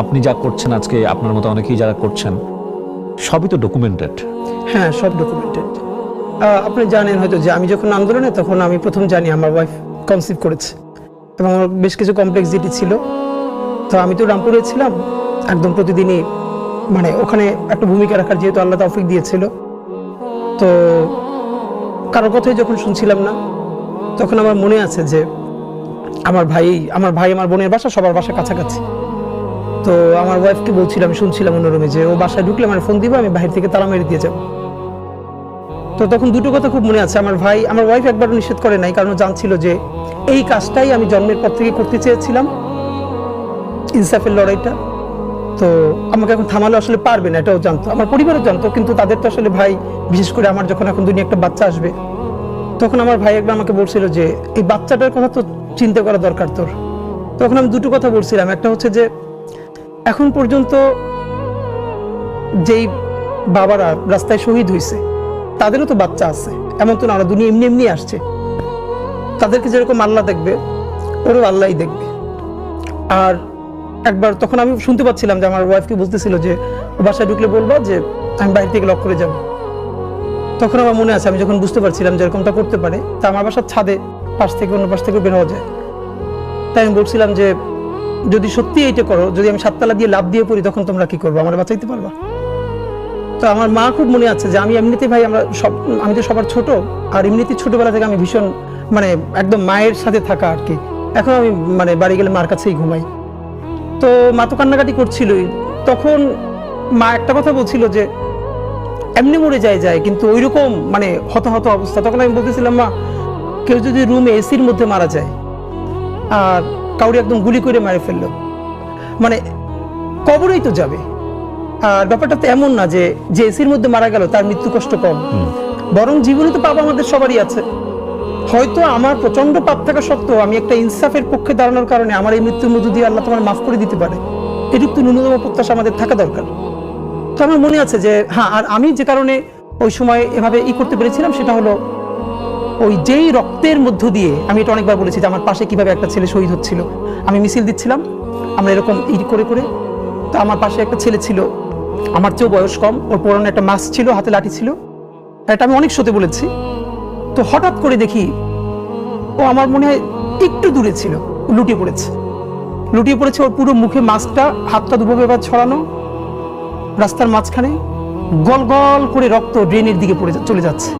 আপনি যা করছেন আজকে, আপনার মতো অনেকেই যারা করছেন, সবই তো ডকুমেন্টেড। হ্যাঁ, সব ডকুমেন্টেড। আপনি জানেন হয়তো যে আমি যখন আন্দোলনে, তখন আমি প্রথম জানি আমার ওয়াইফ কনসিভ করেছে এবং আমার বেশ কিছু কমপ্লেক্সিটি ছিল। তো আমি তো রামপুরে ছিলাম, একদম প্রতিদিনই মানে ওখানে একটা ভূমিকা রাখার যেহেতু আল্লাহ তৌফিক দিয়েছিল, তো কারোর কথাই যখন শুনছিলাম না, তখন আমার মনে আছে যে আমার ভাই আমার বোনের বাসা, সবার বাসা কাছাকাছি। তো আমার ওয়াইফকে বলছিলাম, শুনছিলাম অন্যরুমে, যে ও বাসায় ঢুকলে আমার ফোন দিবে, আমি বাহির থেকে তালা মেরে দিয়ে যাবো। তো তখন দুটো কথা খুব মনে আছে। আমার ওয়াইফ একবারও নিষেধ করে নাই, কারণ জানছিল যে এই কাজটাই আমি জন্মের পর থেকে করতে চেয়েছিলাম, ইনসাফের লড়াইটা। তো আমাকে এখন থামালে আসলে পারবে না, এটাও জানতো, আমার পরিবারও জানতো। কিন্তু তাদের তো আসলে ভাই, বিশেষ করে আমার যখন এখন দুনিয়া একটা বাচ্চা আসবে, তখন আমার ভাই একবার আমাকে বলছিল যে এই বাচ্চাটার কথা তো চিন্তা করা দরকার তোর। তখন আমি দুটো কথা বলছিলাম। একটা হচ্ছে যে এখন পর্যন্ত যেই বাবারা রাস্তায় শহীদ হয়েছে, তাদেরও তো বাচ্চা আছে, এমন তো না ওরা দুনিয়া এমনি এমনি আসছে। তাদেরকে যেরকম আল্লাহ দেখবে, ওরও আল্লাহই দেখবে। আর একবার তখন আমি শুনতে পাচ্ছিলাম যে আমার ওয়াইফকে বলতেছিল যে ও বাসায় ঢুকলে বলবা যে আমি বাইরে থেকে লক করে যাব। তখন আমার মনে আছে, আমি যখন বুঝতে পারছিলাম যে এরকমটা করতে পারে, তা আমার বাসার ছাদে পাশ থেকে অন্য পাশ থেকে বের হওয়া যায়। তাই আমি বলছিলাম যে যদি সত্যি এইটা করো, যদি আমি 7 তালা দিয়ে লাফ দিয়ে পড়ি, তখন তোমরা কি করবো, আমার বাঁচাইতে পারবা? তো আমার মা খুব মনে আছে যে আমি এমনিতে ভাই, আমি তো সবার ছোট, আর এমনিতে ছোটবেলা থেকে আমি ভীষণ মানে একদম মায়ের সাথে থাকা আর কি। এখন আমি মানে বাড়ি গেলে মার কাছেই ঘুমাই। তো মা তো কান্নাকাটি করছিলই। তখন মা একটা কথা বলছিল যে এমনি মরে যায়, কিন্তু ওইরকম মানে হতাহত অবস্থা। তখন আমি বলতেছিলাম, মা, কেউ যদি রুমে এসির মধ্যে মারা যায় আর কাউরি একদম গুলি করে মেরে ফেললো, মানে কবরেই তো যাবে। আর ব্যাপারটা তো এমন না যে এসির মধ্যে মারা গেল তার মৃত্যু কষ্ট কম, বরং জীবনে তো পাপ আমাদের সবারই আছে। হয়তো আমার প্রচন্ড পাপ থাকা সত্ত্বেও আমি একটা ইনসাফের পক্ষে দাঁড়ানোর কারণে আমার এই মৃত্যুর মধ্য দিয়ে আল্লাহ তোমার মাফ করে দিতে পারে, এটুকু তো ন্যূনতম প্রত্যাশা আমাদের থাকা দরকার। তো আমার মনে আছে যে হ্যাঁ, আর আমি যে কারণে ওই সময় এভাবে করতে পেরেছিলাম, সেটা হলো ওই যেই রক্তের মধ্য দিয়ে, আমি এটা অনেকবার বলেছি যে আমার পাশে কিভাবে একটা ছেলে শহীদ হচ্ছিল, আমি মিছিল দিচ্ছিলাম, আমরা এরকম করে করে। তো আমার পাশে একটা ছেলে ছিল, আমার চেয়েও বয়স কম, ওর পরনে একটা মাস্ক ছিল, হাতে লাঠি ছিল, এটা আমি অনেক শোতে বলেছি। তো হঠাৎ করে দেখি ও আমার মনে হয় একটু দূরে ছিল, লুটিয়ে পড়েছে। ওর পুরো মুখে মাস্কটা, হাতটা দুভাবে এবার ছড়ানো, রাস্তার মাঝখানে গল গল করে রক্ত ড্রেনের দিকে চলে যাচ্ছে।